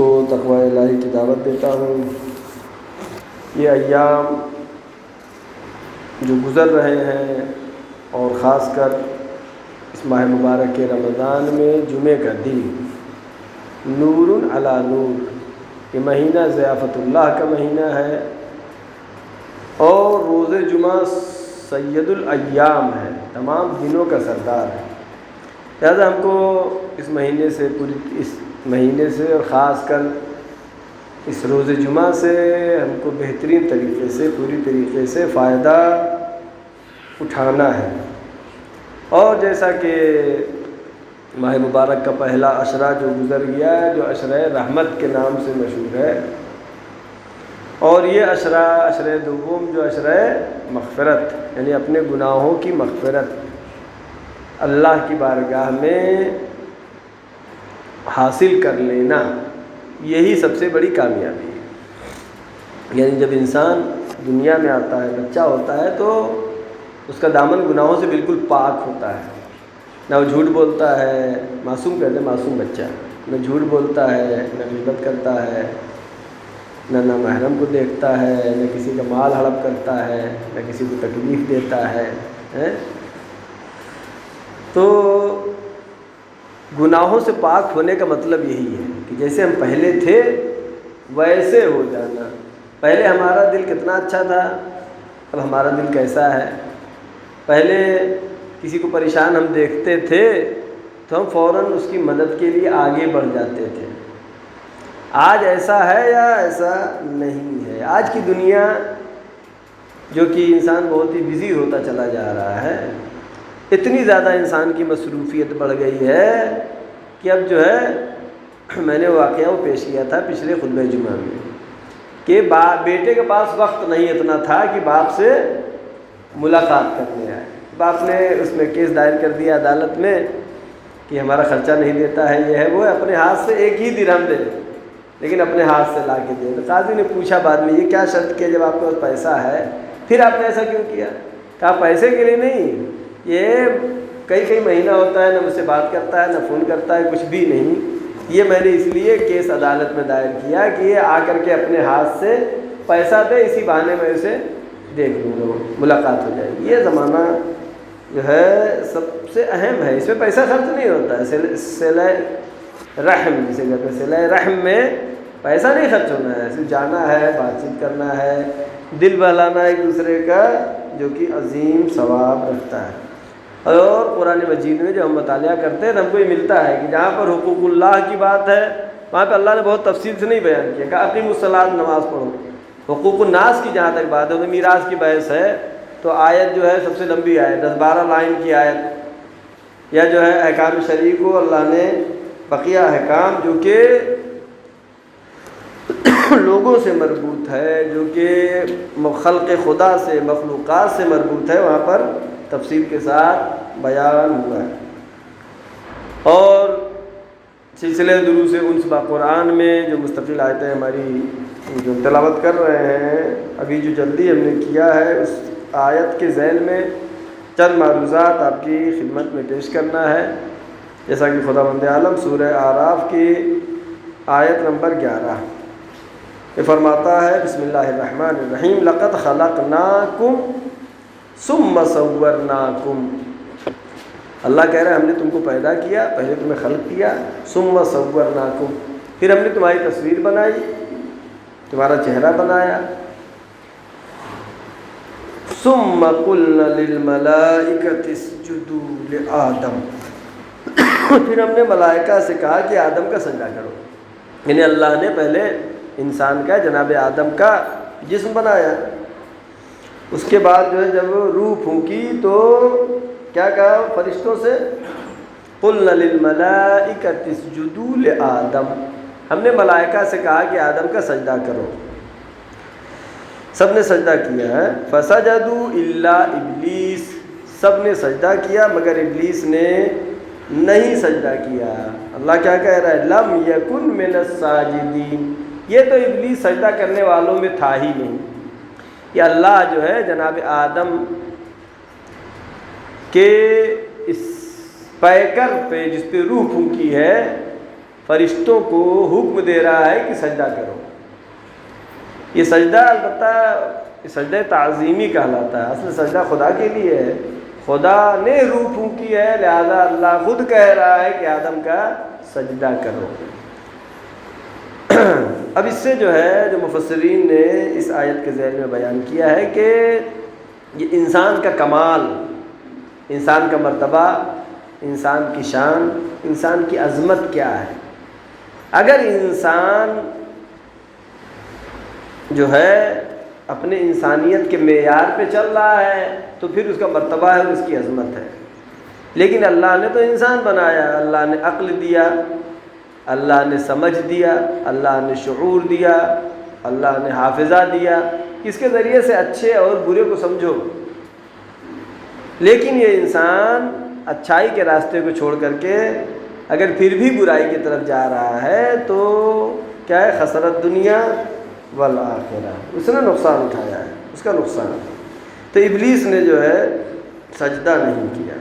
کو تقوی الہی کی دعوت دیتا ہوں۔ یہ ایام جو گزر رہے ہیں اور خاص کر اس ماہ مبارک کے رمضان میں جمعہ کا دن نور علی نور، یہ مہینہ ضیافت اللہ کا مہینہ ہے اور روز جمعہ سید الایام ہے، تمام دنوں کا سردار ہے۔ لہٰذا ہم کو اس مہینے سے اور خاص کر اس روز جمعہ سے ہم کو بہترین طریقے سے پوری طریقے سے فائدہ اٹھانا ہے۔ اور جیسا کہ ماہ مبارک کا پہلا عشرہ جو گزر گیا ہے، جو عشرہ رحمت کے نام سے مشہور ہے، اور یہ عشرہ دوم جو عشرہ مغفرت، یعنی اپنے گناہوں کی مغفرت اللہ کی بارگاہ میں حاصل کر لینا، یہی سب سے بڑی کامیابی ہے۔ یعنی جب انسان دنیا میں آتا ہے، بچہ ہوتا ہے، تو اس کا دامن گناہوں سے بالکل پاک ہوتا ہے، نہ وہ جھوٹ بولتا ہے، معصوم کہتے ہیں معصوم بچہ، نہ جھوٹ بولتا ہے، نہ غیبت کرتا ہے، نہ محرم کو دیکھتا ہے، نہ کسی کا مال ہڑپ کرتا ہے، نہ کسی کو تکلیف دیتا ہے۔ تو گناہوں سے پاک ہونے کا مطلب یہی ہے کہ جیسے ہم پہلے تھے ویسے ہو جانا۔ پہلے ہمارا دل کتنا اچھا تھا، اب ہمارا دل کیسا ہے؟ پہلے کسی کو پریشان ہم دیکھتے تھے تو ہم فوراً اس کی مدد کے لیے آگے بڑھ جاتے تھے۔ آج ایسا ہے یا ایسا نہیں ہے؟ آج کی دنیا جو کہ انسان بہت ہی بزی ہوتا چلا جا رہا ہے، اتنی زیادہ انسان کی مصروفیت بڑھ گئی ہے کہ اب جو ہے، میں نے واقعہ وہ پیش کیا تھا پچھلے خطبہ جمعہ میں کہ بیٹے کے پاس وقت نہیں اتنا تھا کہ باپ سے ملاقات کرنے آئے۔ باپ نے اس میں کیس دائر کر دیا عدالت میں کہ ہمارا خرچہ نہیں دیتا ہے، یہ ہے وہ ہے، اپنے ہاتھ سے ایک ہی درہم دے، لیکن اپنے ہاتھ سے لا کے دے۔ تو قاضی نے پوچھا بعد میں، یہ کیا شرط کیا جب آپ کے پاس پیسہ ہے، پھر آپ نے ایسا کیوں کیا؟ کہا پیسے کے لیے نہیں، یہ کئی مہینہ ہوتا ہے نہ مجھ سے بات کرتا ہے، نہ فون کرتا ہے، کچھ بھی نہیں، یہ میں نے اس لیے کیس عدالت میں دائر کیا کہ یہ آ کر کے اپنے ہاتھ سے پیسہ دے، اسی بہانے میں اسے دیکھ لوں گا، ملاقات ہو جائے گی۔ یہ زمانہ جو ہے سب سے اہم ہے، اس میں پیسہ خرچ نہیں ہوتا ہے۔ صلہ رحم جسے کہتے ہیں، صلہ رحم میں پیسہ نہیں خرچ ہونا ہے، صرف جانا ہے، بات چیت کرنا ہے، دل بہلانا ایک دوسرے کا، جو کہ عظیم ثواب رکھتا ہے۔ اور قرآن مجید میں جو ہم مطالعہ کرتے ہیں تو ہم کو یہ ملتا ہے کہ جہاں پر حقوق اللہ کی بات ہے وہاں پہ اللہ نے بہت تفصیل سے نہیں بیان کیا کہ اقیموا الصلاۃ، نماز پڑھو۔ حقوق الناس کی جہاں تک بات ہے، تو میراث کی بحث ہے، تو آیت جو ہے سب سے لمبی آیت، 10-12 لائن کی آیت، یا جو ہے احکام شرعی کو اللہ نے بقیہ احکام جو کہ لوگوں سے مربوط ہے، جو کہ خلق خدا سے، مخلوقات سے مربوط ہے، وہاں پر تفصیل کے ساتھ بیان ہوا ہے۔ اور سلسلہ دروس انس با قرآن میں جو مستقل آیتیں ہماری جو تلاوت کر رہے ہیں، ابھی جو جلدی ہم نے کیا ہے، اس آیت کے ذیل میں چند معروضات آپ کی خدمت میں پیش کرنا ہے۔ جیسا کہ خداوند عالم سورہ اعراف کی آیت نمبر 11 یہ فرماتا ہے، بسم اللہ الرحمن الرحیم، لقد خلقناکم ثم صورناکم۔ اللہ کہہ رہا ہے ہم نے تم کو پیدا کیا، پہلے تمہیں خلق کیا، ثم صورناکم، پھر ہم نے تمہاری تصویر بنائی، تمہارا چہرہ بنایا، ثم قلنا للملائکۃ اسجدوا لآدم، پھر ہم نے ملائکہ سے کہا کہ آدم کا سجدہ کرو۔ یعنی اللہ نے پہلے انسان کا، جناب آدم کا جسم بنایا، اس کے بعد جو ہے جب روح پھونکی تو کیا کہا فرشتوں سے، قلنا للملائکۃ اسجدوا لآدم، ہم نے ملائکہ سے کہا کہ آدم کا سجدہ کرو۔ سب نے سجدہ کیا ہے، فسجدوا الا ابلیس، سب نے سجدہ کیا مگر ابلیس نے نہیں سجدہ کیا۔ اللہ کیا کہہ رہا ہے، لم یکن من الساجدین، یہ تو ابلیس سجدہ کرنے والوں میں تھا ہی نہیں۔ یہ اللہ جو ہے جناب آدم کے اس پیکر پہ، جس پہ روح پھونکی ہے، فرشتوں کو حکم دے رہا ہے کہ سجدہ کرو۔ یہ سجدہ البتہ سجدہ تعظیمی کہلاتا ہے، اصل سجدہ خدا کے لیے ہے، خدا نے روح پھونکی ہے، لہذا اللہ خود کہہ رہا ہے کہ آدم کا سجدہ کرو۔ اب اس سے جو ہے جو مفسرین نے اس آیت کے ذیل میں بیان کیا ہے کہ یہ انسان کا کمال، انسان کا مرتبہ، انسان کی شان، انسان کی عظمت کیا ہے۔ اگر انسان جو ہے اپنے انسانیت کے معیار پہ چل رہا ہے تو پھر اس کا مرتبہ ہے، اس کی عظمت ہے۔ لیکن اللہ نے تو انسان بنایا، اللہ نے عقل دیا، اللہ نے سمجھ دیا، اللہ نے شعور دیا، اللہ نے حافظہ دیا، اس کے ذریعے سے اچھے اور برے کو سمجھو۔ لیکن یہ انسان اچھائی کے راستے کو چھوڑ کر کے اگر پھر بھی برائی کی طرف جا رہا ہے تو کیا ہے؟ خسرت دنیا والآخرہ، اس نے نقصان اٹھایا ہے، اس کا نقصان۔ تو ابلیس نے جو ہے سجدہ نہیں کیا۔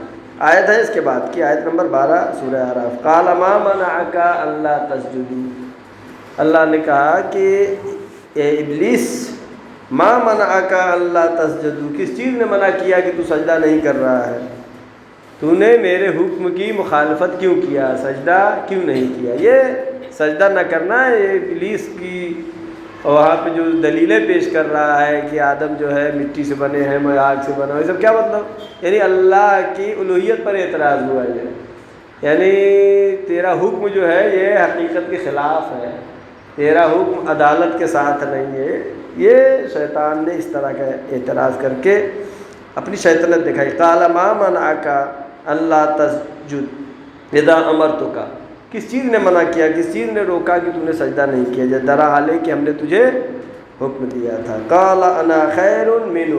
آیت ہے اس کے بعد کی، آیت نمبر 12 سورہ اعراف، قال ما منعک الا تسجد۔ اللہ نے کہا کہ اے ابلیس، ما منعک الا تسجد، کس چیز نے منع کیا کہ تو سجدہ نہیں کر رہا ہے؟ تو نے میرے حکم کی مخالفت کیوں کیا، سجدہ کیوں نہیں کیا؟ یہ سجدہ نہ کرنا یہ ابلیس کی وہاں پہ جو دلیلیں پیش کر رہا ہے کہ آدم جو ہے مٹی سے بنے ہیں، میں آگ سے بنا ہوں، یہ سب کیا مطلب؟ یعنی اللہ کی الوہیت پر اعتراض ہوا ہے، یعنی تیرا حکم جو ہے یہ حقیقت کے خلاف ہے، تیرا حکم عدالت کے ساتھ نہیں ہے۔ یہ شیطان نے اس طرح کا اعتراض کر کے اپنی شیطنت دکھائی۔ قال ما منعک الا تسجد اذا امرتک، کس چیز نے منع کیا، کس چیز نے روکا کہ تو نے سجدہ نہیں کیا، جب درا حالے کہ ہم نے تجھے حکم دیا تھا۔ قال انا خیر منہ،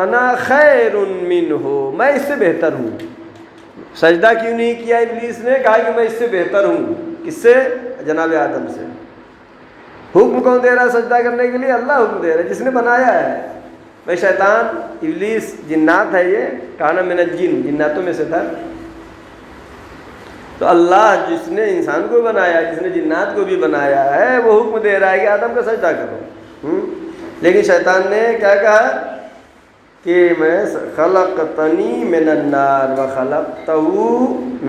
انا خیر منہ، میں اس سے بہتر ہوں۔ سجدہ کیوں نہیں کیا ابلیس نے؟ کہا کہ میں اس سے بہتر ہوں۔ کس سے؟ جناب آدم سے۔ حکم کون دے رہا ہے سجدہ کرنے کے لیے؟ اللہ حکم دے رہا ہے، جس نے بنایا ہے۔ میں شیطان ابلیس جنات ہے، یہ کانا من الجن، جناتوں میں سے تھا۔ تو اللہ جس نے انسان کو بنایا، جس نے جنات کو بھی بنایا ہے، وہ حکم دے رہا ہے کہ آدم کا سجدہ کرو۔ لیکن شیطان نے کیا کہا کہ میں خلقتنی من النار وخلقتہ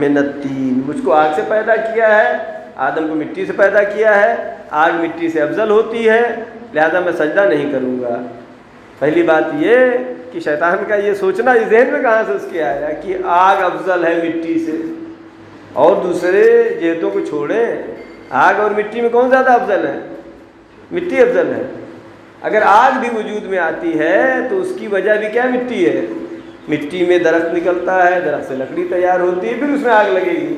من الطین، مجھ کو آگ سے پیدا کیا ہے، آدم کو مٹی سے پیدا کیا ہے، آگ مٹی سے افضل ہوتی ہے، لہذا میں سجدہ نہیں کروں گا۔ پہلی بات یہ کہ شیطان کا یہ سوچنا اس ذہن میں کہاں سے اس کے آیا کہ آگ افضل ہے مٹی سے، اور دوسرے جہتوں کو چھوڑیں، آگ اور مٹی میں کون زیادہ افضل ہے؟ مٹی افضل ہے۔ اگر آگ بھی وجود میں آتی ہے تو اس کی وجہ بھی کیا مٹی ہے؟ مٹی میں درخت نکلتا ہے، درخت سے لکڑی تیار ہوتی ہے، پھر اس میں آگ لگے گی،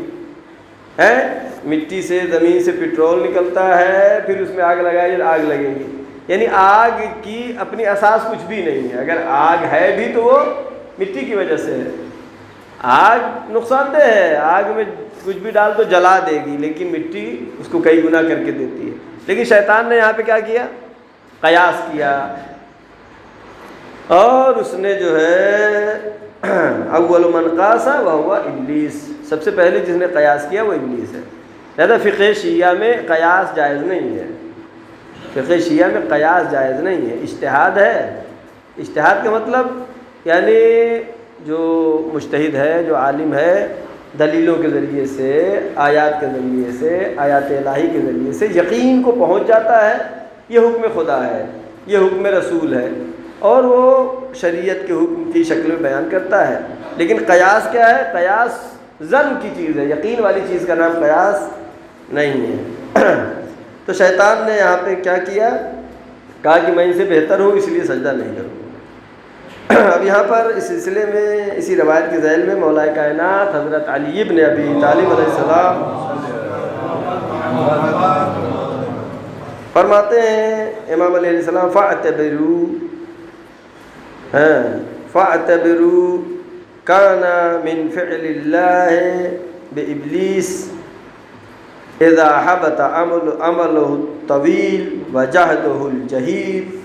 ہے؟ مٹی سے، زمین سے پٹرول نکلتا ہے، پھر اس میں آگ لگائی، آگ لگے گی۔ یعنی آگ کی اپنی اساس کچھ بھی نہیں ہے، اگر آگ ہے بھی تو وہ مٹی کی وجہ سے ہے۔ آگ نقصان دہ ہے، آگ میں کچھ بھی ڈال تو جلا دے گی، لیکن مٹی اس کو کئی گنا کر کے دیتی ہے۔ لیکن شیطان نے یہاں پہ کیا کیا؟ قیاس کیا، اور اس نے جو ہے اول من قاس وہو ابلیس، سب سے پہلے جس نے قیاس کیا وہ ابلیس ہے۔ لہذا فقہ شیعہ میں قیاس جائز نہیں ہے، فقہ شیعہ میں قیاس جائز نہیں ہے، اجتہاد ہے۔ اجتہاد کا مطلب یعنی جو مجتہد ہے، جو عالم ہے، دلیلوں کے ذریعے سے، آیات کے ذریعے سے، آیات الہی کے ذریعے سے یقین کو پہنچ جاتا ہے یہ حکم خدا ہے، یہ حکم رسول ہے، اور وہ شریعت کے حکم کی شکل میں بیان کرتا ہے۔ لیکن قیاس کیا ہے؟ قیاس ظن کی چیز ہے، یقین والی چیز کا نام قیاس نہیں ہے۔ تو شیطان نے یہاں پہ کیا کیا؟ کہا کہ میں ان سے بہتر ہوں، اس لیے سجدہ نہیں کروں گا۔ اب یہاں پر اس سلسلے میں اسی روایت کے ذیل میں مولا کائنات حضرت علی ابن ابی طالب علیہ السلام فرماتے ہیں، امام علیہ السلام فاعتبروا کان من فعل اللہ بابلیس اذا حبط عملہ الطویل وجہدہ الجہید۔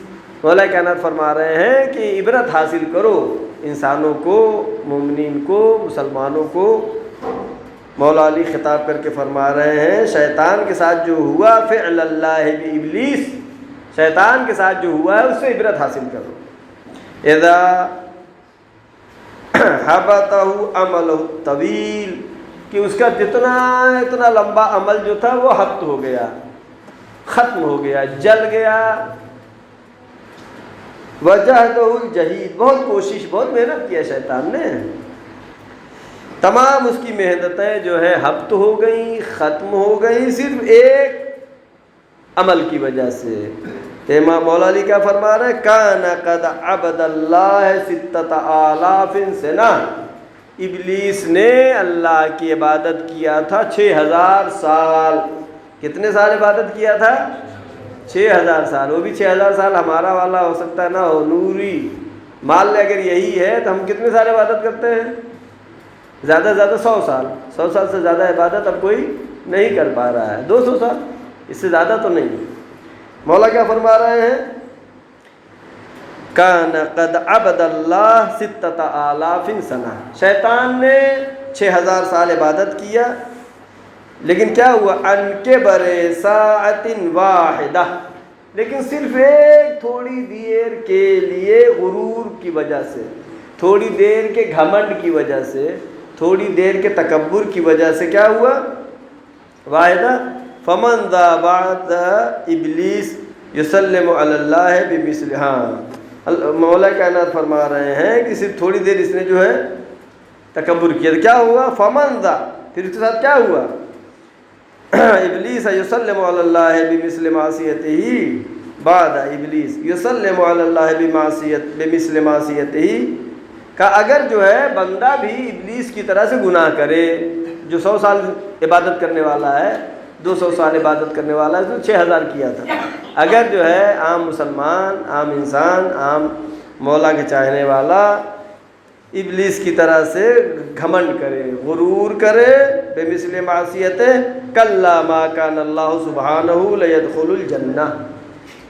مولا کائنات فرما رہے ہیں کہ عبرت حاصل کرو انسانوں کو، مومنین کو، مسلمانوں کو، مولا علی خطاب کر کے فرما رہے ہیں شیطان کے ساتھ جو ہوا فعل اللہ بابلیس، شیطان کے ساتھ جو ہوا ہے اس سے عبرت حاصل کرو۔ اذا حبطہ عملہ الطویل، کہ اس کا اتنا لمبا عمل جو تھا وہ حبط ہو گیا، ختم ہو گیا، جل گیا۔ وجہدہ الجہید، بہت کوشش، بہت محنت کیا شیطان نے، تمام اس کی محنتیں جو ہے حبط ہو گئیں، ختم ہو گئیں، صرف ایک عمل کی وجہ سے۔ امام مولا علی کیا فرما رہے ہیں؟ کان قد عبد اللہ 6000 سنہ، ابلیس نے اللہ کی عبادت کیا تھا 6000 سال۔ کتنے سال عبادت کیا تھا؟ 6000 سال۔ وہ بھی 6000 سال ہمارا والا ہو سکتا ہے نہ ہو، نوری مان لے اگر یہی ہے تو ہم کتنے سال عبادت کرتے ہیں؟ زیادہ سے زیادہ 100 سال۔ 100 سال سے زیادہ عبادت اب کوئی نہیں کر پا رہا ہے، 200 سال، اس سے زیادہ تو نہیں۔ مولا کیا فرما رہے ہیں؟ کان قد عبد اللہ 6000 سنہ، شیطان نے 6000 سال عبادت کیا، لیکن کیا ہوا؟ ان کبر ساعۃ واحدہ، لیکن صرف ایک تھوڑی دیر کے لیے غرور کی وجہ سے، تھوڑی دیر کے گھمنڈ کی وجہ سے، تھوڑی دیر کے تکبر کی وجہ سے کیا ہوا؟ واحدہ فمن ذا بعد ابلیس یسلم علی اللہ بمثل، ہاں مولا کائنات فرما رہے ہیں کہ صرف تھوڑی دیر اس نے جو ہے تکبر کیا، تو کیا ہوا؟ فمن ذا، پھر اس کے ساتھ کیا ہوا؟ ابلیس یسلم علی اللہ بمثل معصیتہ، بعد ابلیس یسلم علی اللہ بمثل معصیتہ، کہ اگر جو ہے بندہ بھی ابلیس کی طرح سے گناہ کرے، جو 100 سال عبادت کرنے والا ہے، 200 سال عبادت کرنے والا ہے، تو 6000 کیا تھا، اگر جو ہے عام مسلمان، عام انسان، عام مولا کے چاہنے والا ابلیس کی طرح سے گھمنڈ کرے، غرور کرے، بمثل معصیتہ کلا ما کان اللہ سبحانہ لیدخل الجنہ،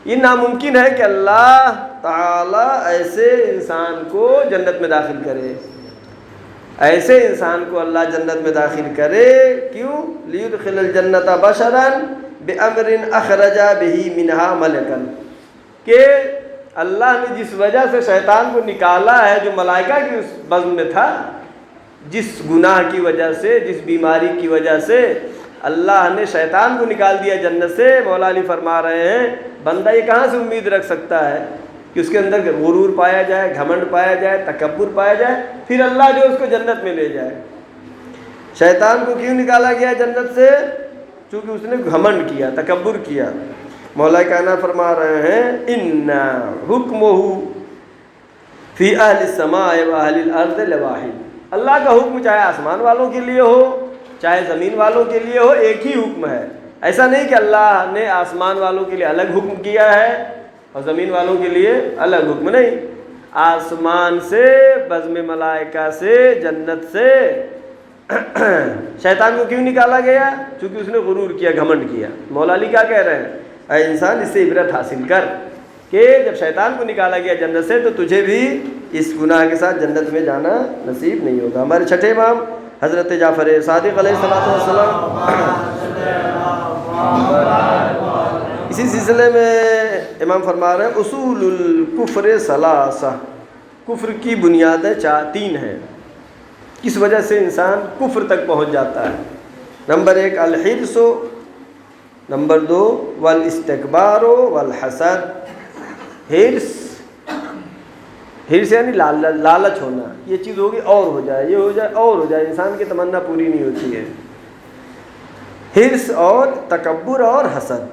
یہ ناممکن ہے کہ اللہ تعالی ایسے انسان کو جنت میں داخل کرے، ایسے انسان کو اللہ جنت میں داخل کرے۔ کیوں؟ لیدخل الجنت بشرا بامر اخرج بہ منہا ملکا، کہ اللہ نے جس وجہ سے شیطان کو نکالا ہے، جو ملائکہ کی اس بزم میں تھا، جس گناہ کی وجہ سے، جس بیماری کی وجہ سے اللہ نے شیطان کو نکال دیا جنت سے، مولا علی فرما رہے ہیں بندہ یہ کہاں سے امید رکھ سکتا ہے کہ اس کے اندر غرور پایا جائے، گھمنڈ پایا جائے، تکبر پایا جائے، پھر اللہ جو اس کو جنت میں لے جائے۔ شیطان کو کیوں نکالا گیا جنت سے؟ چونکہ اس نے گھمنڈ کیا، تکبر کیا۔ مولا کائنات فرما رہے ہیں ان حکمہ فی اہل السماء و اہل الارض لواحد، اللہ کا حکم چاہے آسمان والوں کے لیے ہو چاہے زمین والوں کے لیے ہو، ایک ہی حکم ہے۔ ایسا نہیں کہ اللہ نے آسمان والوں کے لیے الگ حکم کیا ہے اور زمین والوں کے لیے الگ حکم، نہیں، آسمان سے، بزم ملائکہ سے، جنت سے شیطان کو کیوں نکالا گیا؟ چونکہ اس نے غرور کیا، گھمنڈ کیا۔ مولا علی کیا کہہ رہے ہیں؟ اے انسان اس سے عبرت حاصل کر کہ جب شیطان کو نکالا گیا جنت سے تو تجھے بھی اس گناہ کے ساتھ جنت میں جانا نصیب نہیں ہوگا۔ ہمارے چھٹے امام حضرت جعفر صادق علیہ السلام، اسی سلسلے میں امام فرما رہے ہیں اصول الکفر ثلاثہ، کفر کی بنیادیں 3 ہیں، کس وجہ سے انسان کفر تک پہنچ جاتا ہے۔ نمبر 1 الحرص، نمبر 2 والاستکبار والحسد، حرص یعنی لالچ ہونا، یہ چیز ہوگی اور ہو جائے، یہ ہو جائے اور ہو جائے، انسان کی تمنا پوری نہیں ہوتی ہے۔ حرص اور تکبر اور حسد۔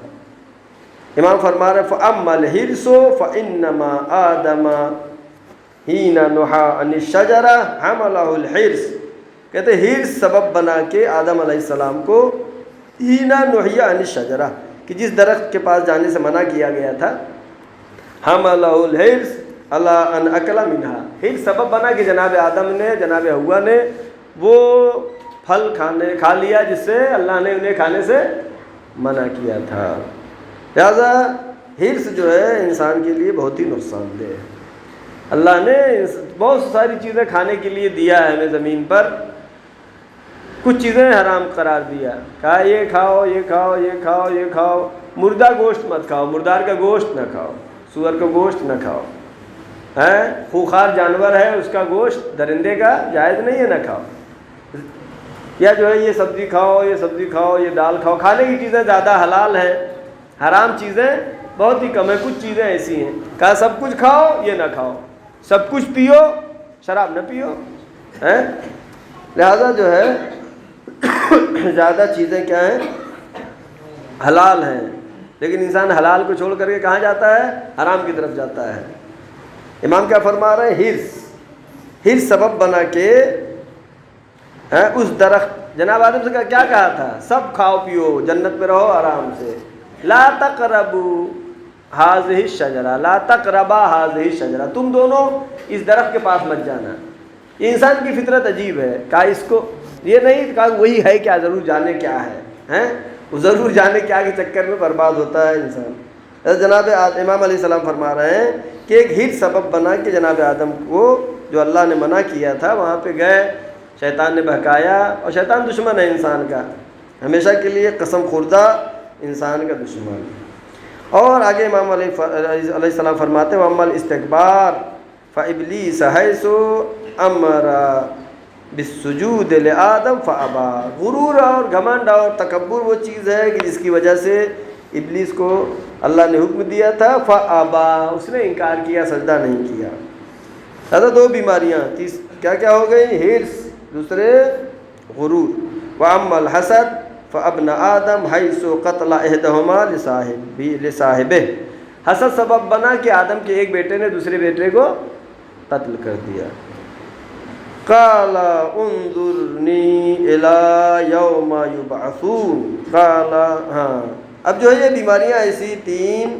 امام فرما رہے فَأَمَّا الْحِرْصُ فَإِنَّمَا آدَمَ حِينَ نُهَا عَنِ الشَّجَرَةِ حَمَلَهُ الْحِرْصُ، کہتے ہیں حرص سبب بنا کے آدم علیہ السلام کو حِينَ نُهِيَ عَنِ الشَّجَرَةِ، کہ جس درخت کے پاس جانے سے منع کیا گیا تھا، حَمَلَهُ الْحِرْصُ عَلَىٰ أَنْ أَكَلَ مِنْهَا، حرص سبب بنا کہ جناب آدم نے، جناب حوا نے وہ پھل کھا لیا جس سے اللہ نے انہیں کھانے سے منع کیا تھا۔ لہذا حرص جو ہے انسان کے لیے بہت ہی نقصان دہ ہے۔ اللہ نے بہت ساری چیزیں کھانے کے لیے دیا ہے ہمیں زمین پر، کچھ چیزیں حرام قرار دیا، کہا یہ کھاؤ یہ کھاؤ یہ کھاؤ یہ کھاؤ، مردہ گوشت مت کھاؤ، مردار کا گوشت نہ کھاؤ، سور کا گوشت نہ کھاؤ، خونخوار جانور ہے اس کا گوشت درندے کا جائز نہیں ہے، نہ کھاؤ، یا جو ہے یہ سبزی کھاؤ یہ سبزی کھاؤ یہ دال کھاؤ، کھانے کی چیزیں زیادہ حلال ہیں، حرام چیزیں بہت ہی کم ہیں، کچھ چیزیں ایسی ہیں، کہا سب کچھ کھاؤ یہ نہ کھاؤ، سب کچھ پیو شراب نہ پیو، لہذا جو ہے زیادہ چیزیں کیا ہیں حلال ہیں، لیکن انسان حلال کو چھوڑ کر کے کہاں جاتا ہے؟ حرام کی طرف جاتا ہے۔ امام کیا فرما رہے ہیں؟ ہرس سبب بنا کے اس درخت، جناب آدم سے کیا کہا تھا؟ سب کھاؤ پیو جنت میں رہو آرام سے، لا تقربوا هذه الشجرہ لا تقربا هذه الشجرہ، تم دونوں اس درخت کے پاس مت جانا۔ یہ انسان کی فطرت عجیب ہے، کہا اس کو یہ نہیں کہا وہی ہے کیا ضرور جانے کیا ہے، وہ ضرور جانے کیا کے چکر میں برباد ہوتا ہے انسان۔ جناب امام علیہ السلام فرما رہے ہیں کہ ایک ہر سبب بنا کہ جناب آدم کو جو اللہ نے منع کیا تھا وہاں پہ گئے، شیطان نے بہکایا، اور شیطان دشمن ہے انسان کا، ہمیشہ کے لیے قسم خوردہ انسان کا دشمن۔ اور آگے امام علیہ السلام فرماتے ہیں وَأَمَّا الْإِسْتِكْبَارُ فَإِبْلِيسَ حَيْثُ أَمَرَ بِالسُّجُودِ لِآدَمَ فَأَبَىٰ، غرور اور گھمنڈ اور تکبر وہ چیز ہے کہ جس کی وجہ سے ابلیس کو اللہ نے حکم دیا تھا، فَأَبَىٰ، اس نے انکار کیا، سجدہ نہیں کیا۔ لہذا دو بیماریاں، کیا کیا ہو گئی؟ ہرس، دوسرے غرور۔ وَأَمَّا الْحَسَدُ فَأَبْنَ آدَمَ حَيْثُ قَتْلَ إِحْدَاهُمَا لِصَاحِبِهِ، حسد سبب بنا کہ آدم کے ایک بیٹے نے دوسرے بیٹے کو قتل کر دیا۔ قَالَ انظُرْنِي إِلَىٰ يَوْمَ يُبْعَثُونَ، قَالَ، ہاں اب جو ہے یہ بیماریاں ایسی تین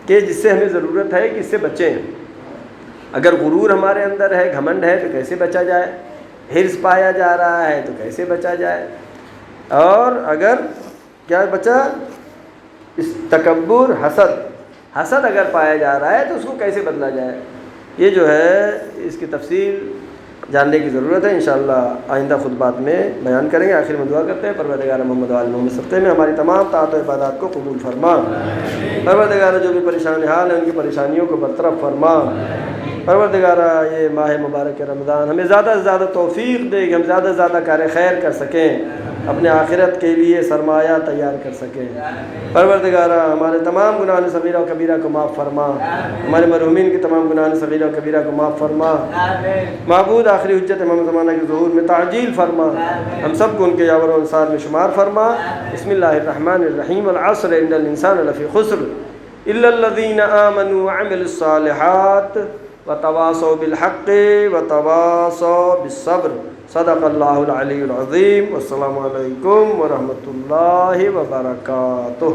کہ جس سے ہمیں ضرورت ہے کہ اس سے بچیں۔ اگر غرور ہمارے اندر ہے، گھمنڈ ہے، تو کیسے بچا جائے؟ ہرس پایا جا رہا ہے تو کیسے بچا جائے؟ اور اگر کیا بچا؟ اس تکبر، حسد اگر پایا جا رہا ہے تو اس کو کیسے بدلا جائے؟ یہ جو ہے اس کی تفصیل جاننے کی ضرورت ہے، انشاءاللہ آئندہ خطبات میں بیان کریں گے۔ آخر میں دعا کرتے ہیں پروردگار محمد وآل محمد صفحے میں ہماری تمام طاعت و عبادات کو قبول فرما، پروردگار جو بھی پریشان حال ہیں ان کی پریشانیوں کو برطرف فرما، پروردگار یہ ماہ مبارک رمضان ہمیں زیادہ سے زیادہ توفیق دے کہ ہم زیادہ سے زیادہ کار خیر کر سکیں، اپنے آخرت کے لیے سرمایہ تیار کر سکیں۔ پروردگار ہمارے تمام گناہ صغیرہ و کبیرہ کو معاف فرما، ہمارے مرحومین کے تمام گناہ صغیرہ و کبیرہ کو معاف فرما، معبود آخری حجت امام زمانہ کے ظہور میں تعجیل فرما، ہم سب کو ان کے یاور و انصار میں شمار فرما۔ بسم اللہ الرحمن الرحیم، العصر ان الانسان لفی خسر الا الذین آمنوا وعملوا الصالحات وتواصوا بالحق وتواصوا بالصبر، صدق اللہ العلی العظیم۔ والسلام علیکم ورحمۃ اللہ وبرکاتہ۔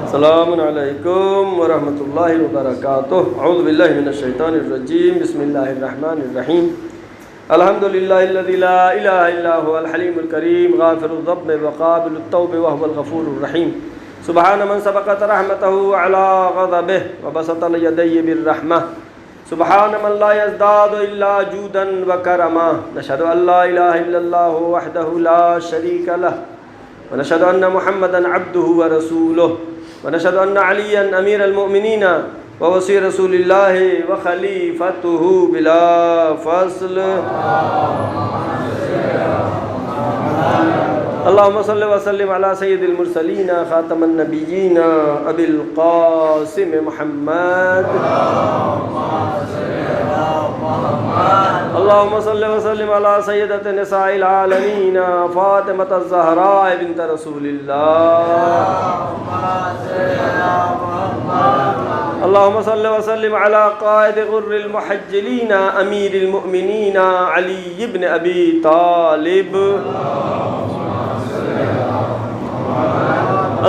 السلام علیکم ورحمۃ اللہ وبرکاتہ۔ اعوذ باللہ من الشیطان الرجیم، بسم اللہ الرحمن الرحیم، الحمد للہ الذی لا الہ الا هو الحلیم الکریم، غافر الذنب وقابل التوب وهو الغفور الرحیم، سبحان من سبقت رحمته على غضبه وبسط اليدي بالرحمة، سبحان من لا يزداد الا جودا وكرما، نشهد ان لا اله الا الله وحده لا شريك له، ونشهد ان محمدا عبده ورسوله، ونشهد ان عليا امير المؤمنين ووصي رسول الله وخليفته بلا فصل، اللهم صل وسلم على سيد المرسلين خاتم النبيين ابي القاسم محمد، اللهم صل وسلم على سيدة نساء العالمين فاطمة الزهراء بنت رسول الله، اللهم صل وسلم على قائد غر المحجلين امير المؤمنين علي بن ابي طالب،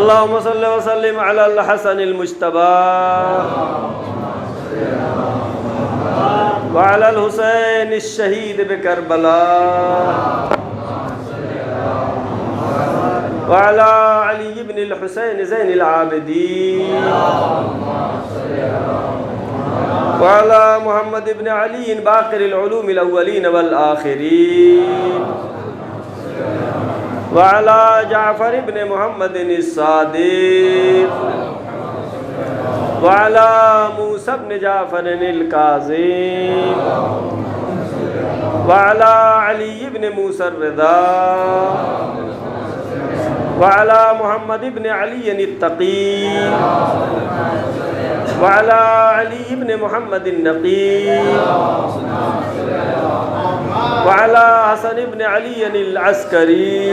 اللهم صل وسلم على الحسن المجتبى وعلى الحسين الشهيد بكربلاء، وعلى علي بن الحسين زين العابدين وعلى محمد بن علي باقر العلوم الأولين والآخرين وعلى جعفر بن محمد الصادق وعلى موسى بن جعفر الكاظم وعلى علي بن موسى الرضا وعلى محمد بن علي التقي وعلى علي بن محمد النقي وعلى حسن بن علي العسكري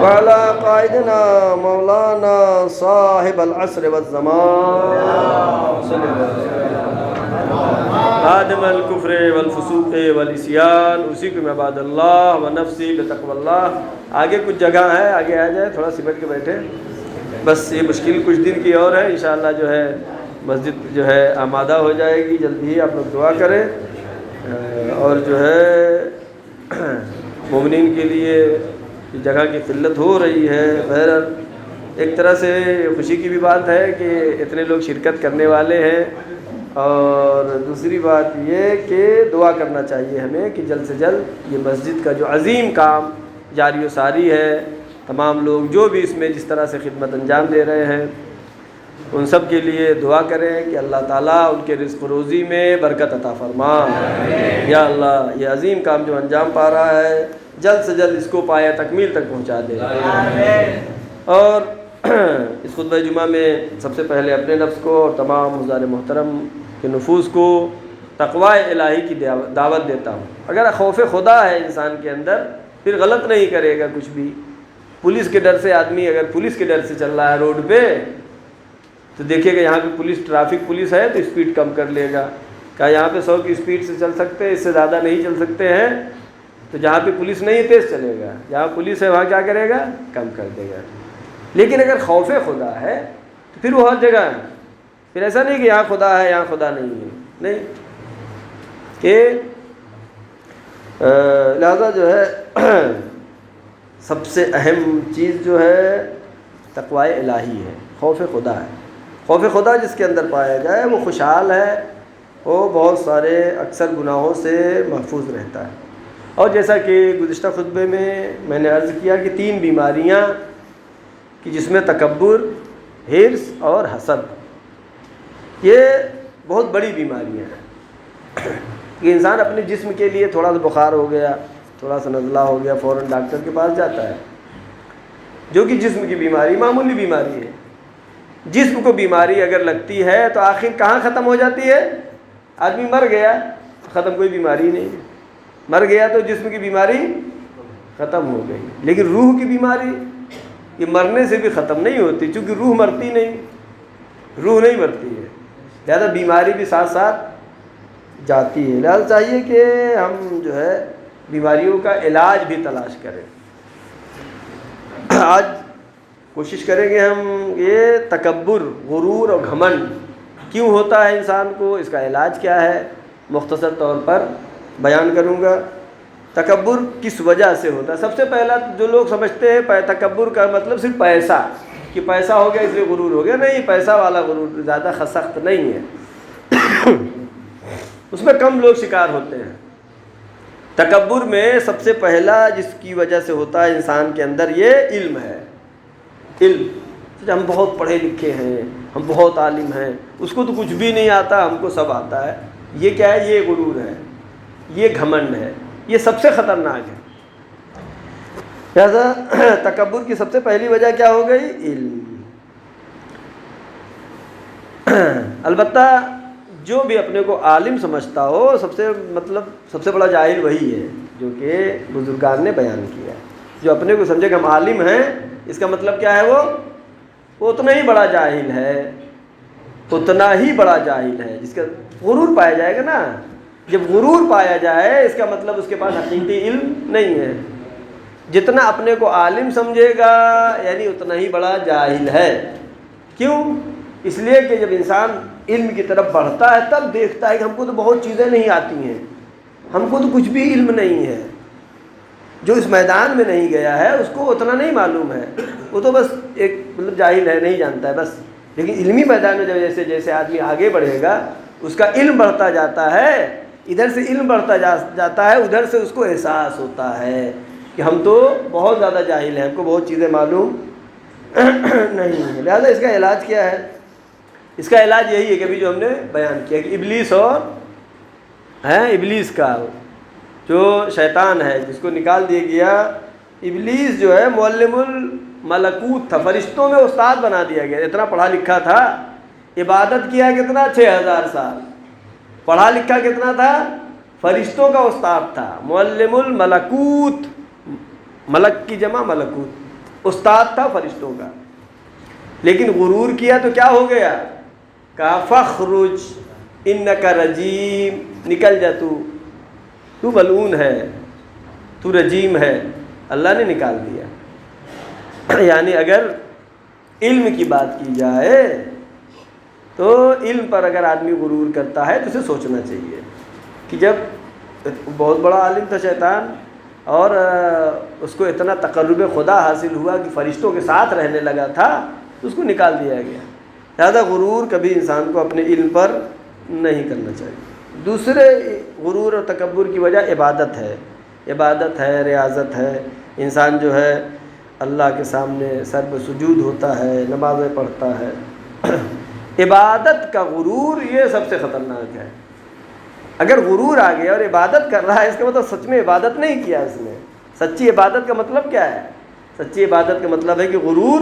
وعلى قائدنا مولانا صاحب العصر والزمان آدم الکفر والفسوق والعصیان اسی کو عباد اللہ و نفسی بتقوی اللہ. آگے کچھ جگہ ہے، آگے آ جائے، تھوڑا سمٹ کے بیٹھے. بس یہ مشکل کچھ دن کی اور ہے، انشاءاللہ جو ہے مسجد جو ہے آمادہ ہو جائے گی جلدی ہی. آپ لوگ دعا کریں اور جو ہے مومنین کے لیے جگہ کی قلت ہو رہی ہے. بہرحال ایک طرح سے خوشی کی بھی بات ہے کہ اتنے لوگ شرکت کرنے والے ہیں، اور دوسری بات یہ کہ دعا کرنا چاہیے ہمیں کہ جلد سے جلد یہ مسجد کا جو عظیم کام جاری و ساری ہے، تمام لوگ جو بھی اس میں جس طرح سے خدمت انجام دے رہے ہیں ان سب کے لیے دعا کریں کہ اللہ تعالیٰ ان کے رزق و روزی میں برکت عطا فرما. یا اللہ یہ عظیم کام جو انجام پا رہا ہے جلد سے جلد اس کو پایا تکمیل تک پہنچا دے. اور اس خطبہ جمعہ میں سب سے پہلے اپنے نفس کو اور تمام حضار محترم کے نفوس کو تقوی الہی کی دعوت دیتا ہوں. اگر خوف خدا ہے انسان کے اندر پھر غلط نہیں کرے گا کچھ بھی. پولیس کے ڈر سے آدمی اگر پولیس کے ڈر سے چل رہا ہے روڈ پہ تو دیکھیے گا یہاں پہ پولیس ٹریفک پولیس ہے تو اسپیڈ کم کر لے گا. کہا یہاں پہ 100 کی اسپیڈ سے چل سکتے ہیں، اس سے زیادہ نہیں چل سکتے ہیں. تو جہاں پہ پولیس نہیں تیز چلے گا، جہاں پولیس ہے وہاں کیا کرے گا؟ کم کر دے گا. لیکن اگر خوف خدا ہے تو پھر وہ ہر جگہ ہے. پھر ایسا نہیں کہ یہاں خدا ہے یہاں خدا نہیں ہے، نہیں. کہ لہذا جو ہے سب سے اہم چیز جو ہے تقوی الہی ہے، خوف خدا ہے. خوف خدا جس کے اندر پایا جائے وہ خوشحال ہے، وہ بہت سارے اکثر گناہوں سے محفوظ رہتا ہے. اور جیسا کہ گزشتہ خطبے میں نے عرض کیا کہ 3 بیماریاں کہ جس میں تکبر، حرص اور حسد، یہ بہت بڑی بیماریاں ہیں. کہ انسان اپنے جسم کے لیے تھوڑا سا بخار ہو گیا، تھوڑا سا نزلہ ہو گیا، فوراً ڈاکٹر کے پاس جاتا ہے، جو کہ جسم کی بیماری معمولی بیماری ہے. جسم کو بیماری اگر لگتی ہے تو آخر کہاں ختم ہو جاتی ہے؟ آدمی مر گیا ختم، کوئی بیماری نہیں. مر گیا تو جسم کی بیماری ختم ہو گئی. لیکن روح کی بیماری یہ مرنے سے بھی ختم نہیں ہوتی، چونکہ روح مرتی نہیں، روح نہیں مرتی ہے. لہذا بیماری بھی ساتھ ساتھ جاتی ہے. لہذا چاہیے کہ ہم جو ہے بیماریوں کا علاج بھی تلاش کریں. آج کوشش کریں گے ہم یہ تکبر، غرور اور گھمنڈ کیوں ہوتا ہے انسان کو، اس کا علاج کیا ہے، مختصر طور پر بیان کروں گا. تکبر کس وجہ سے ہوتا ہے؟ سب سے پہلا جو لوگ سمجھتے ہیں تکبر کا مطلب صرف پیسہ، کہ پیسہ ہو گیا اس لیے غرور ہو گیا. نہیں، پیسہ والا غرور زیادہ سخت نہیں ہے، اس میں کم لوگ شکار ہوتے ہیں. تکبر میں سب سے پہلا جس کی وجہ سے ہوتا ہے انسان کے اندر یہ علم ہے. علم، ہم بہت پڑھے لکھے ہیں، ہم بہت عالم ہیں، اس کو تو کچھ بھی نہیں آتا، ہم کو سب آتا ہے. یہ کیا ہے؟ یہ غرور ہے، یہ گھمنڈ ہے، یہ سب سے خطرناک ہے. لہذا تکبر کی سب سے پہلی وجہ کیا ہو گئی؟ علم. البتہ جو بھی اپنے کو عالم سمجھتا ہو سب سے بڑا جاہل وہی ہے، جو کہ بزرگان نے بیان کیا ہے. جو اپنے کو سمجھے کہ ہم عالم ہیں، اس کا مطلب کیا ہے؟ وہ اتنا ہی بڑا جاہل ہے، اتنا ہی بڑا جاہل ہے. جس کا غرور پایا جائے گا نا، جب غرور پایا جائے اس کا مطلب اس کے پاس حقیقی علم نہیں ہے. جتنا اپنے کو عالم سمجھے گا یعنی اتنا ہی بڑا جاہل ہے. کیوں؟ اس لیے کہ جب انسان علم کی طرف بڑھتا ہے تب دیکھتا ہے کہ ہم کو تو بہت چیزیں نہیں آتی ہیں، ہم کو تو کچھ بھی علم نہیں ہے. جو اس میدان میں نہیں گیا ہے اس کو اتنا نہیں معلوم ہے، وہ تو بس ایک مطلب جاہل ہے، نہیں جانتا ہے بس. لیکن علمی میدان میں جب جیسے جیسے آدمی آگے بڑھے گا اس کا علم بڑھتا جاتا ہے، ادھر سے علم بڑھتا جاتا ہے، ادھر سے اس کو احساس ہوتا ہے کہ ہم تو بہت زیادہ جاہل ہیں، ہم کو بہت چیزیں معلوم نہیں ہیں. لہٰذا اس کا علاج کیا ہے؟ اس کا علاج یہی ہے کہ ابھی جو ہم نے بیان کیا کہ ابلیس اور ابلیس کا جو شیطان ہے جس کو نکال دیا گیا، ابلیس جو ہے معلم الملکوت تھا، فرشتوں میں استاد بنا دیا گیا. اتنا پڑھا لکھا تھا، عبادت کیا کتنا 6000 سال، پڑھا لکھا کتنا تھا، فرشتوں کا استاد تھا. معلم الملکوت، ملک کی جمع ملکوت، استاد تھا فرشتوں کا. لیکن غرور کیا تو کیا ہو گیا؟ کہا فخرج انک رجیم، نکل جا، تو ملعون ہے، تو رجیم ہے. اللہ نے نکال دیا. یعنی اگر علم کی بات کی جائے تو علم پر اگر آدمی غرور کرتا ہے تو اسے سوچنا چاہیے کہ جب بہت بڑا عالم تھا شیطان اور اس کو اتنا تقرب خدا حاصل ہوا کہ فرشتوں کے ساتھ رہنے لگا تھا تو اس کو نکال دیا گیا. لہذا غرور کبھی انسان کو اپنے علم پر نہیں کرنا چاہیے. دوسرے غرور اور تکبر کی وجہ عبادت ہے، ریاضت ہے. انسان جو ہے اللہ کے سامنے سر پہ سجود ہوتا ہے، نمازیں پڑھتا ہے. عبادت کا غرور یہ سب سے خطرناک ہے. اگر غرور آ گیا اور عبادت کر رہا ہے، اس کا مطلب سچ میں عبادت نہیں کیا اس نے. سچی عبادت کا مطلب کیا ہے؟ سچی عبادت کا مطلب ہے کہ غرور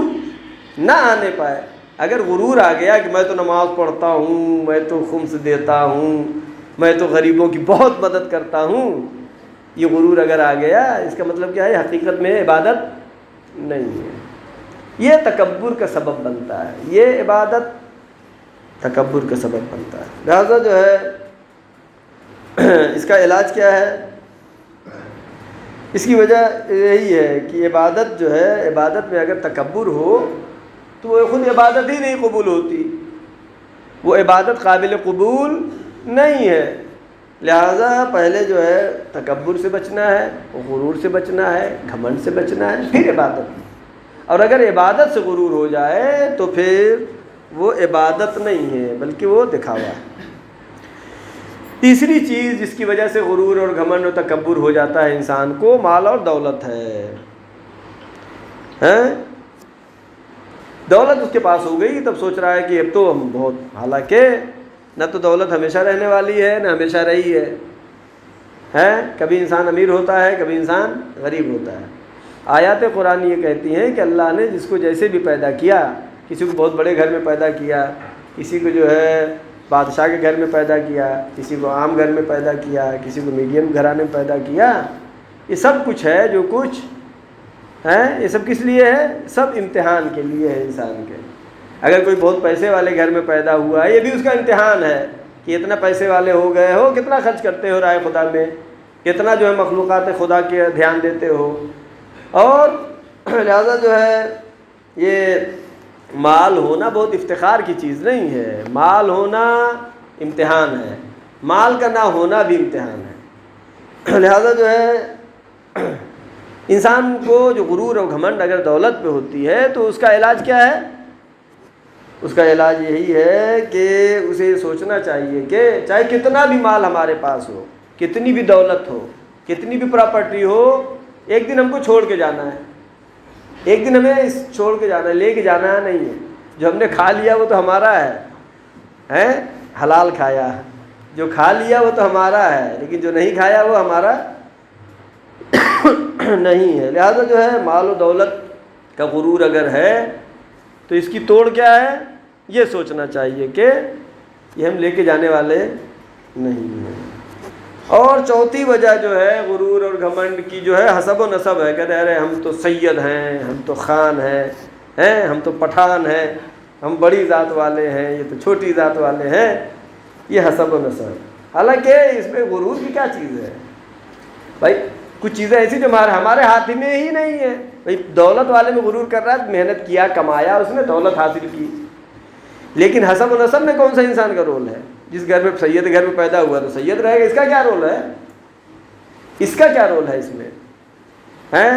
نہ آنے پائے. اگر غرور آ گیا کہ میں تو نماز پڑھتا ہوں، میں تو خمس دیتا ہوں، میں تو غریبوں کی بہت مدد کرتا ہوں، یہ غرور اگر آ گیا اس کا مطلب کیا ہے؟ حقیقت میں عبادت نہیں ہے. یہ تکبر کا سبب بنتا ہے، یہ عبادت تکبر کا سبب بنتا ہے. لہذا جو ہے اس کا علاج کیا ہے؟ اس کی وجہ یہی ہے کہ عبادت جو ہے، عبادت میں اگر تکبر ہو تو وہ خود عبادت ہی نہیں قبول ہوتی، وہ عبادت قابل قبول نہیں ہے. لہذا پہلے جو ہے تکبر سے بچنا ہے، غرور سے بچنا ہے، گھمنڈ سے بچنا ہے، پھر عبادت. اور اگر عبادت سے غرور ہو جائے تو پھر وہ عبادت نہیں ہے بلکہ وہ دکھاوا ہے. تیسری چیز جس کی وجہ سے غرور اور گھمنڈ اور تکبر ہو جاتا ہے انسان کو، مال اور دولت ہے. دولت اس کے پاس ہو گئی، تب سوچ رہا ہے کہ اب تو ہم بہت، حالانکہ نہ تو دولت ہمیشہ رہنے والی ہے نہ ہمیشہ رہی ہے. کبھی انسان امیر ہوتا ہے، کبھی انسان غریب ہوتا ہے. آیات قرآن یہ کہتی ہیں کہ اللہ نے جس کو جیسے بھی پیدا کیا، کسی کو بہت بڑے گھر میں پیدا کیا، کسی کو جو ہے بادشاہ کے گھر میں پیدا کیا، کسی کو عام گھر میں پیدا کیا، کسی کو میڈیم گھرانے میں پیدا کیا. یہ سب کچھ ہے جو کچھ ہے، یہ سب کس لیے ہے؟ سب امتحان کے لیے ہے انسان کے. اگر کوئی بہت پیسے والے گھر میں پیدا ہوا ہے، یہ بھی اس کا امتحان ہے کہ اتنا پیسے والے ہو گئے ہو، کتنا خرچ کرتے ہو رائے خدا میں، کتنا جو ہے مخلوقات خدا کے دھیان دیتے ہو. اور لہذا جو ہے یہ مال ہونا بہت افتخار کی چیز نہیں ہے، مال ہونا امتحان ہے، مال کا نہ ہونا بھی امتحان ہے. لہذا جو ہے انسان کو جو غرور اور گھمنڈ اگر دولت پہ ہوتی ہے تو اس کا علاج کیا ہے؟ اس کا علاج یہی ہے کہ اسے سوچنا چاہیے کہ چاہے کتنا بھی مال ہمارے پاس ہو، کتنی بھی دولت ہو، کتنی بھی پراپرٹی ہو، ایک دن ہم کو چھوڑ کے جانا ہے. ایک دن ہمیں چھوڑ کے جانا ہے، لے کے جانا ہے نہیں ہے. جو ہم نے کھا لیا وہ تو ہمارا ہے، حلال کھایا، جو کھا لیا وہ تو ہمارا ہے، لیکن جو نہیں کھایا وہ ہمارا نہیں ہے. لہذا جو ہے مال و دولت کا غرور اگر ہے تو اس کی توڑ کیا ہے؟ یہ سوچنا چاہیے کہ یہ ہم لے کے جانے والے نہیں ہیں. اور چوتھی وجہ جو ہے غرور اور گھمنڈ کی جو ہے حسب و نسب ہے. کہتے ہیں ہم تو سید ہیں، ہم تو خان ہیں، ہم تو پٹھان ہیں، ہم بڑی ذات والے ہیں، یہ تو چھوٹی ذات والے ہیں. یہ حسب و نسب. حالانکہ اس میں غرور کی کیا چیز ہے بھائی؟ کچھ چیزیں ایسی جو ہمارے ہاتھ میں ہی نہیں ہے. بھائی دولت والے میں غرور کر رہا ہے، محنت کیا، کمایا، اس نے دولت حاصل کی. لیکن حسب و نسب میں کون سا انسان کا رول ہے؟ جس گھر میں سید گھر میں پیدا ہوا تو سید رہے گا. اس کا کیا رول ہے؟ اس کا کیا رول ہے اس میں؟ ہیں